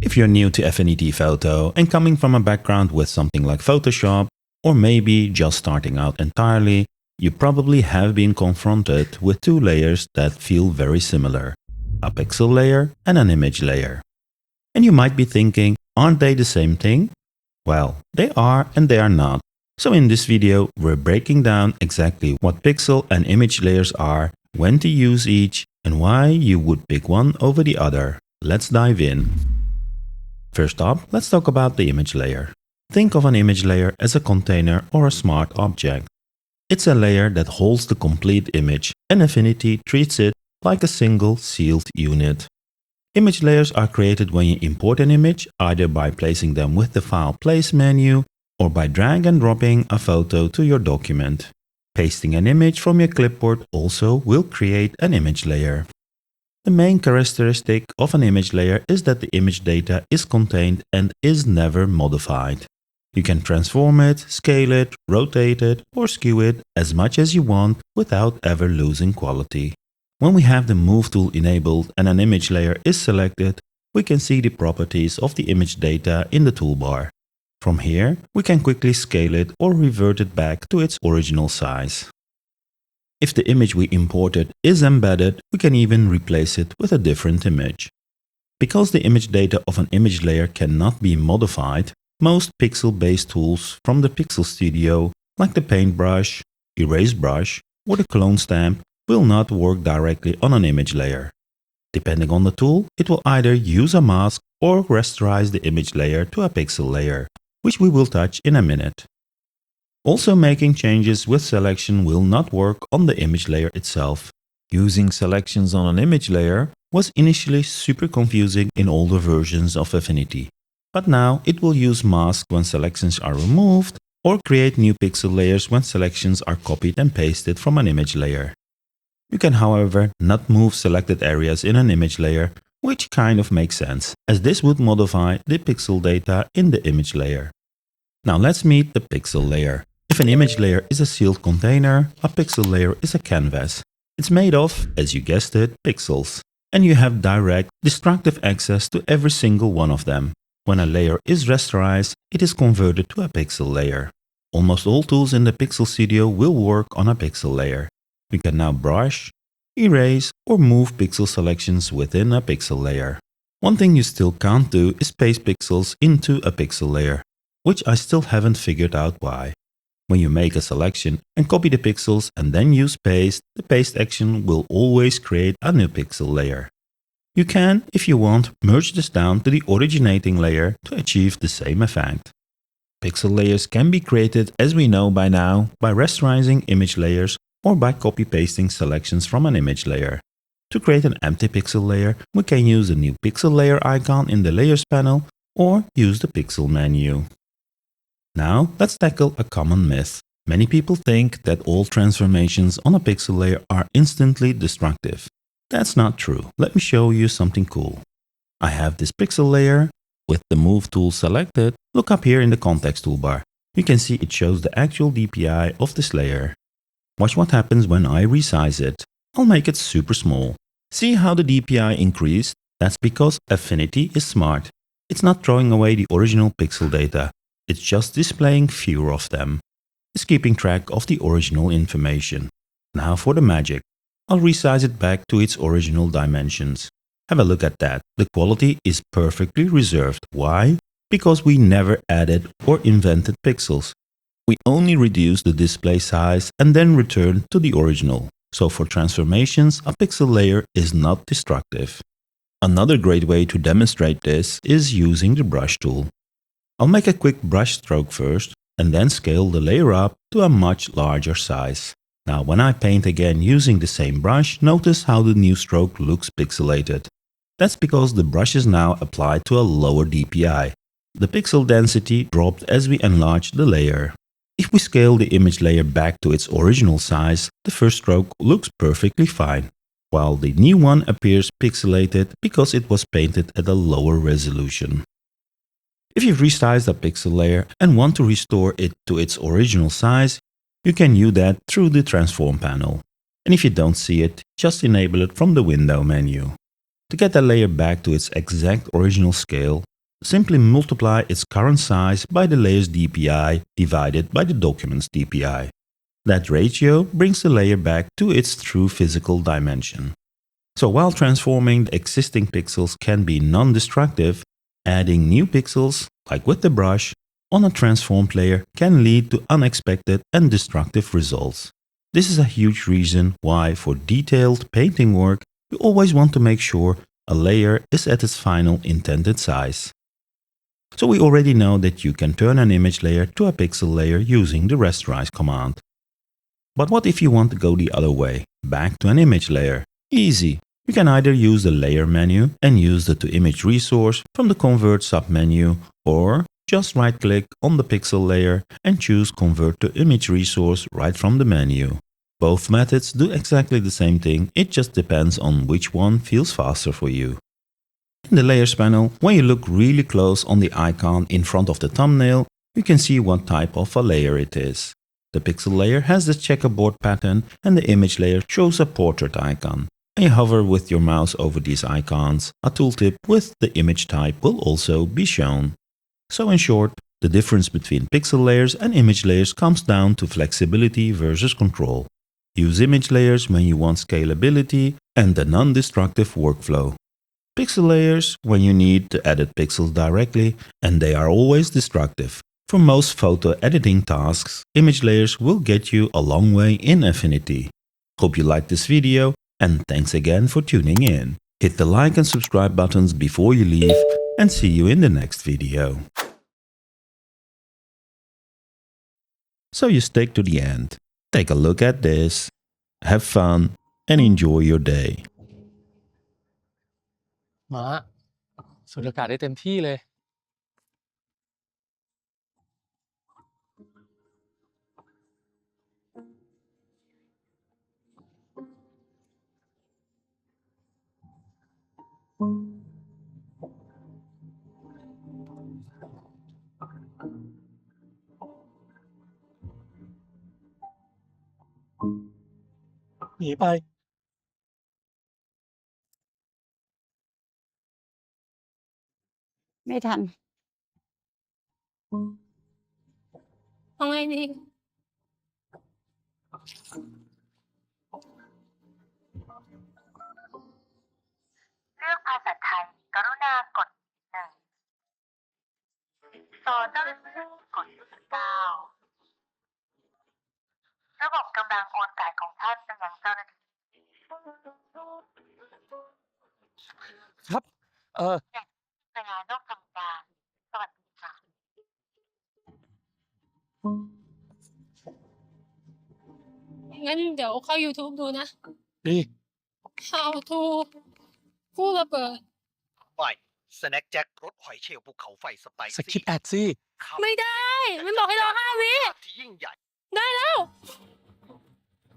If you're new to Affinity Photo and coming from a background with something like Photoshop, or maybe just starting out entirely, you probably have been confronted with two layers that feel very similar, a pixel layer and an image layer. And you might be thinking, aren't they the same thing? Well, they are and they are not. So in this video, we're breaking down exactly what pixel and image layers are, when to use each, and why you would pick one over the other. Let's dive in. First up, let's talk about the image layer. Think of an image layer as a container or a smart object. It's a layer that holds the complete image, and Affinity treats it like a single sealed unit. Image layers are created when you import an image, either by placing them with the File Place menu or by drag and dropping a photo to your document. Pasting an image from your clipboard also will create an image layer. The main characteristic of an image layer is that the image data is contained and is never modified. You can transform it, scale it, rotate it, or skew it as much as you want without ever losing quality. When we have the Move tool enabled and an image layer is selected, we can see the properties of the image data in the toolbar. From here, we can quickly scale it or revert it back to its original size. If the image we imported is embedded, we can even replace it with a different image. Because the image data of an image layer cannot be modified, most pixel-based tools from the Pixel Studio, like the paintbrush, erase brush, or the clone stamp, will not work directly on an image layer. Depending on the tool, it will either use a mask or rasterize the image layer to a pixel layer, which we will touch in a minute. Also, making changes with selection will not work on the image layer itself. Using selections on an image layer was initially super confusing in older versions of Affinity, but now it will use masks when selections are removed or create new pixel layers when selections are copied and pasted from an image layer. You can, however, not move selected areas in an image layer, which kind of makes sense, as this would modify the pixel data in the image layer. Now let's meet the pixel layer. If an image layer is a sealed container, a pixel layer is a canvas. It's made of, as you guessed it, pixels. And you have direct, destructive access to every single one of them. When a layer is rasterized, it is converted to a pixel layer. Almost all tools in the Pixel Studio will work on a pixel layer. You can now brush, erase, or move pixel selections within a pixel layer. One thing you still can't do is paste pixels into a pixel layer, which I still haven't figured out why. When you make a selection and copy the pixels and then use paste, the paste action will always create a new pixel layer. You can, if you want, merge this down to the originating layer to achieve the same effect. Pixel layers can be created, as we know by now, by rasterizing image layers or by copy-pasting selections from an image layer. To create an empty pixel layer, we can use the new pixel layer icon in the Layers panel or use the Pixel menu. Now, let's tackle a common myth. Many people think that all transformations on a pixel layer are instantly destructive. That's not true. Let me show you something cool. I have this pixel layer. With the Move tool selected, look up here in the context toolbar. You can see it shows the actual DPI of this layer. Watch what happens when I resize it. I'll make it super small. See how the DPI increased? That's because Affinity is smart. It's not throwing away the original pixel data. It's just displaying fewer of them. It's keeping track of the original information. Now for the magic. I'll resize it back to its original dimensions. Have a look at that. The quality is perfectly reserved. Why? Because we never added or invented pixels. We only reduced the display size and then returned to the original. So for transformations, a pixel layer is not destructive. Another great way to demonstrate this is using the brush tool. I'll make a quick brush stroke first and then scale the layer up to a much larger size. Now when I paint again using the same brush, notice how the new stroke looks pixelated. That's because the brush is now applied to a lower DPI. The pixel density dropped as we enlarged the layer. If we scale the image layer back to its original size, the first stroke looks perfectly fine, while the new one appears pixelated because it was painted at a lower resolution. If you've resized a pixel layer and want to restore it to its original size, you can do that through the Transform panel. And if you don't see it, just enable it from the Window menu. To get the layer back to its exact original scale, simply multiply its current size by the layer's DPI divided by the document's DPI. That ratio brings the layer back to its true physical dimension. So while transforming the existing pixels can be non-destructive, adding new pixels, like with the brush, on a transformed layer can lead to unexpected and destructive results. This is a huge reason why for detailed painting work you always want to make sure a layer is at its final intended size. So we already know that you can turn an image layer to a pixel layer using the rasterize command. But what if you want to go the other way, back to an image layer? Easy! You can either use the layer menu and use the to image resource from the convert submenu, or just right click on the pixel layer and choose convert to image resource right from the menu. Both methods do exactly the same thing, it just depends on which one feels faster for you. In the layers panel, when you look really close on the icon in front of the thumbnail, you can see what type of a layer it is. The pixel layer has the checkerboard pattern and the image layer shows a portrait icon. When you hover with your mouse over these icons, a tooltip with the image type will also be shown. So in short, the difference between pixel layers and image layers comes down to flexibility versus control. Use image layers when you want scalability and a non-destructive workflow. Pixel layers when you need to edit pixels directly, and they are always destructive. For most photo editing tasks, image layers will get you a long way in Affinity. Hope you liked this video, and thanks again for tuning in. Hit the like and subscribe buttons before you leave, and see you in the next video. So you stick to the end. Take a look at this, have fun, and enjoy your day. มาสูดอากาศได้เต็มที่เลยหนีไป ไม่ทันเอาไงดีเลือกภาษาไทยกรุณากด 1 ต่อเจ้าหน้าที่กด 9 ระบบกำลังโอนสายของท่านไปยังเจ้าหน้าที่ ครับ เวลานอกทำการสวัสดีค่ะ งั้นเดี๋ยวเข้า YouTube ดูนะ ดี How to กู้ระเบิด ใหม่สแน็คแจ็ครสหอยเชลล์ภูเขาไฟสไป สคริปต์แอดสิ ไม่ได้ มันบอกให้รอ5 วิ ที่ยิ่งใหญ่ ได้แล้ว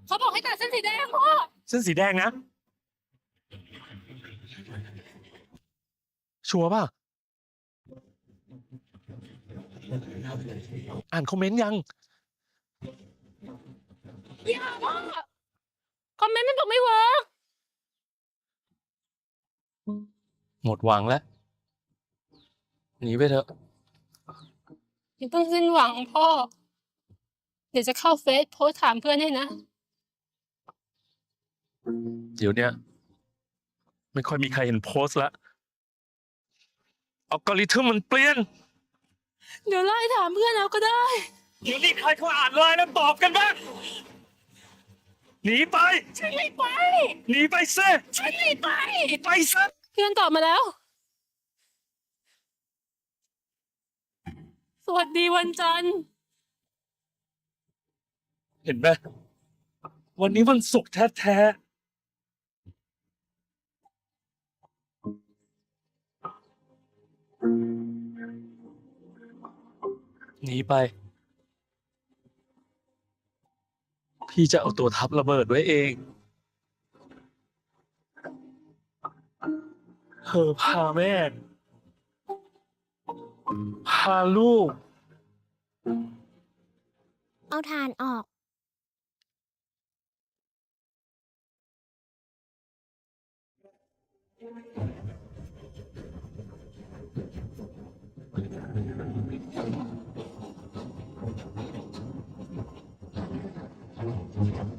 เขาบอกให้ตัดเส้นสีแดงพ่อ เส้นสีแดงนะ ชัวร์ป่ะ อ่านคอมเมนต์ยัง อย่าพ่อ คอมเมนต์มันบอกไม่เวิร์ก หมดหวังแล้ว หนีไปเถอะ อย่าเพิ่งสิ้นหวังพ่อ เดี๋ยวจะเข้าเฟซโพสต์ถามเพื่อนให้นะ เดี๋ยวเนี้ยไม่ค่อยมีใครเห็นโพสต์ละอัลกอริทึมมันเปลี่ยน เดี๋ยวไล่ถามเพื่อนเอาก็ได้ เดี๋ยวนี้ใครเขาอ่านไลน์แล้วตอบกันบ้าง หนีไป ฉันไม่ไป หนีไปเซ่ ฉันไม่ไป ไปซะ เพื่อนตอบมาแล้ว สวัสดีวันจันทร์ เห็นไหมวันนี้วันศุกร์แท้ๆหนีไป พี่จะเอาตัวทับระเบิดไว้เองเธอพาแม่ พาลูก เอาถ่านออก อ